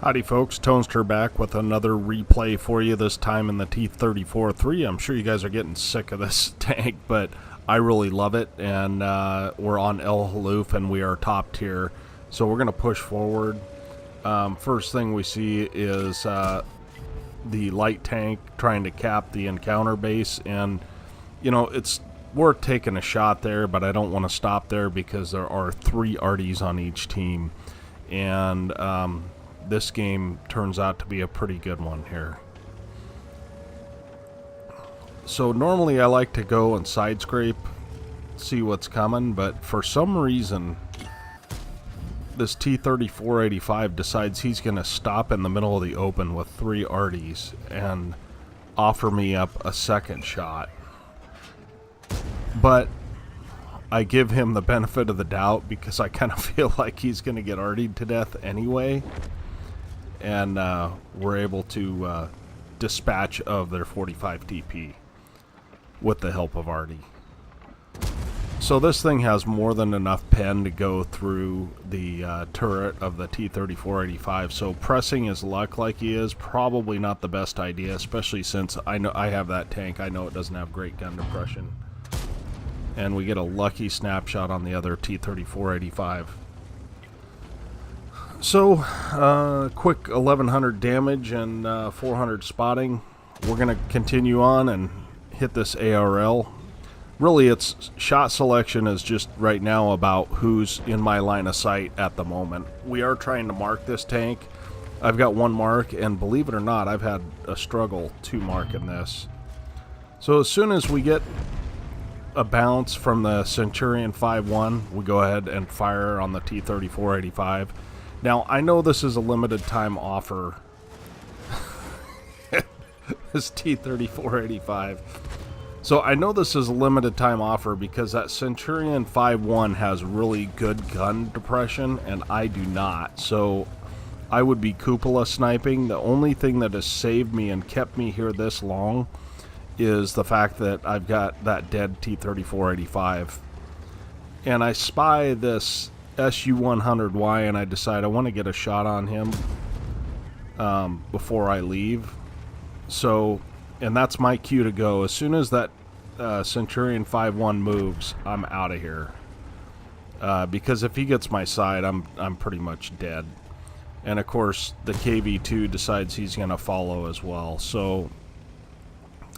Howdy folks, Tonester back with another replay for you, this time in the T-34-3. I'm sure you guys are getting sick of this tank, but I really love it, and we're on El Haloof and we are top tier, so we're going to push forward. First thing we see is the light tank trying to cap the encounter base, and you know, it's worth taking a shot there, but I don't want to stop there because there are 3 arties on each team, and this game turns out to be a pretty good one here. So normally I like to go and side scrape, see what's coming, but for some reason this T-34-85 decides he's going to stop in the middle of the open with 3 arties and offer me up a second shot. But I give him the benefit of the doubt because I kind of feel like he's going to get artied to death anyway. And we're able to dispatch of their 45 TP with the help of Artie. So this thing has more than enough pen to go through the turret of the T-34-85, so pressing his luck like he is probably not the best idea, especially since I know I have that tank. I know it doesn't have great gun depression. And we get a lucky snapshot on the other T-34-85. So, quick 1100 damage and 400 spotting. We're going to continue on and hit this ARL. Really, its shot selection is just right now about who's in my line of sight at the moment. We are trying to mark this tank. I've got 1 mark, and believe it or not, I've had a struggle to marking this. So as soon as we get a bounce from the Centurion 5-1, we go ahead and fire on the T-34-85. Now, I know this is a limited time offer, this T-34-85. So I know this is a limited time offer because that Centurion 5-1 has really good gun depression and I do not. So I would be cupola sniping. The only thing that has saved me and kept me here this long is the fact that I've got that dead T-34-85. And I spy this SU-100Y and I decide I want to get a shot on him before I leave. So, and that's my cue to go. As soon as that Centurion 5-1 moves, I'm out of here. Because if he gets my side, I'm pretty much dead. And of course, the KV-2 decides he's going to follow as well. So,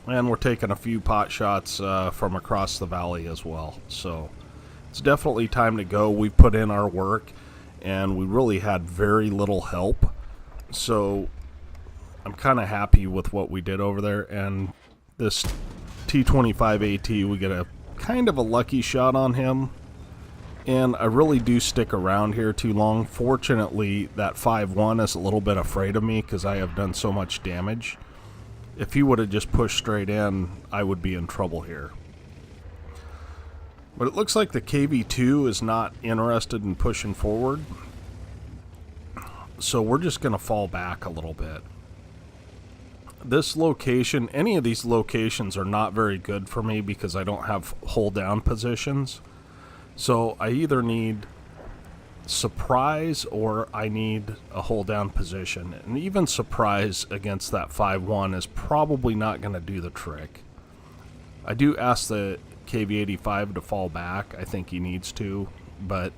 and we're taking a few pot shots from across the valley as well. So it's definitely time to go. We've put in our work, and we really had very little help. So I'm kind of happy with what we did over there. And this T-25 AT, we get a kind of a lucky shot on him. And I really do stick around here too long. Fortunately, that 5-1 is a little bit afraid of me because I have done so much damage. If he would have just pushed straight in, I would be in trouble here. But it looks like the KV-2 is not interested in pushing forward. So we're just going to fall back a little bit. This location, any of these locations are not very good for me because I don't have hold down positions. So I either need surprise or I need a hold down position. And even surprise against that 5-1 is probably not going to do the trick. I do ask the KV-85 to fall back. I think he needs to, but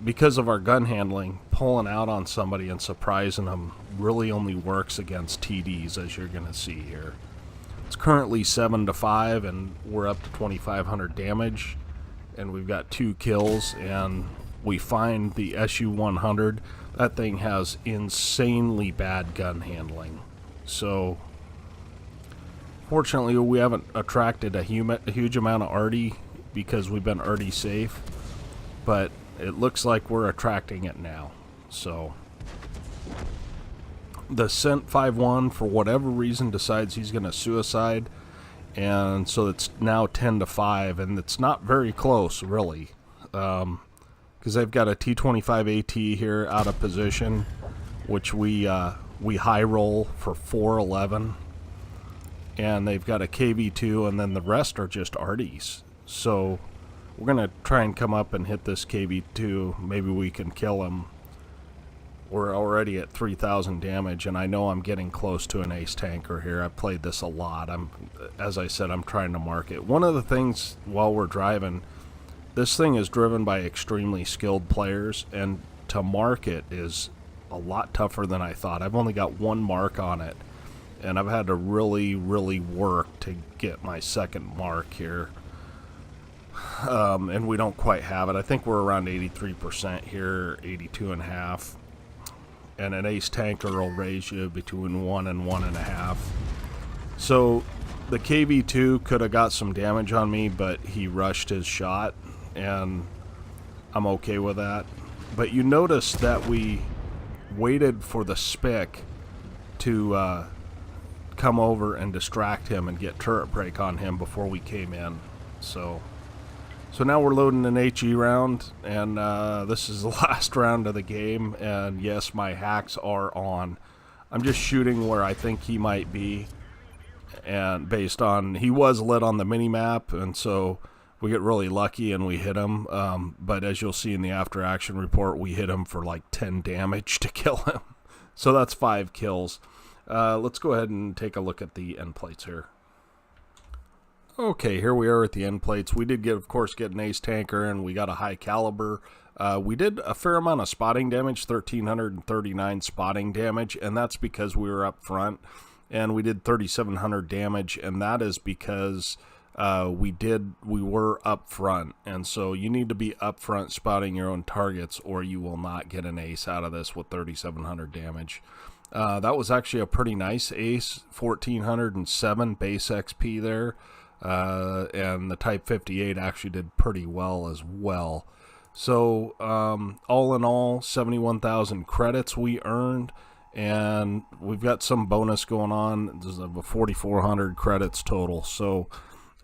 because of our gun handling, pulling out on somebody and surprising them really only works against TDs, as you're going to see here. It's currently 7-5, and we're up to 2,500 damage, and we've got 2 kills, and we find the SU-100. That thing has insanely bad gun handling. So fortunately, we haven't attracted a huge amount of arty because we've been arty safe, but it looks like we're attracting it now. So the Cent 5-1, for whatever reason, decides he's going to suicide, and so it's now 10-5, and it's not very close, really, because they've got a T-25 AT here out of position, which we high roll for 411. And they've got a KV-2, and then the rest are just arties. So we're going to try and come up and hit this KV-2. Maybe we can kill him We're already at 3,000 damage, and I know I'm getting close to an ace tanker here. I've played this a lot. As I said, I'm trying to mark it. One of the things while we're driving, this thing is driven by extremely skilled players, and to mark it is a lot tougher than I thought. I've only got one mark on it, and I've had to really, really work to get my second mark here. And we don't quite have it. I think we're around 83% here, 82.5. And an ace tanker will raise you between 1 and 1.5. So the KV2 could have got some damage on me, but he rushed his shot, and I'm okay with that. But you notice that we waited for the spick to come over and distract him and get turret break on him before we came in. So now we're loading an HE round, and this is the last round of the game, and yes, my hacks are on. I'm just shooting where I think he might be, and based on, he was lit on the mini-map, and so we get really lucky and we hit him, but as you'll see in the after action report, we hit him for like 10 damage to kill him. So that's 5 kills. Let's go ahead and take a look at the end plates here. Okay, here we are at the end plates. We did, of course, get an ace tanker, and we got a high caliber. We did a fair amount of spotting damage, 1,339 spotting damage, and that's because we were up front. And we did 3,700 damage, and that is because we were up front. And so you need to be up front spotting your own targets, or you will not get an ace out of this with 3,700 damage. That was actually a pretty nice ace, 1,407 base XP there. And the Type 58 actually did pretty well as well. So all in all, 71,000 credits we earned, and we've got some bonus going on. There's a 4,400 credits total. So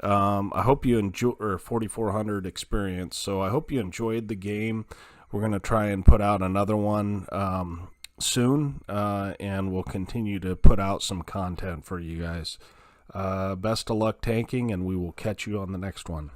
I hope you enjoy, or 4,400 experience. So I hope you enjoyed the game. We're going to try and put out another one soon, and we'll continue to put out some content for you guys. Best of luck tanking, and we will catch you on the next one.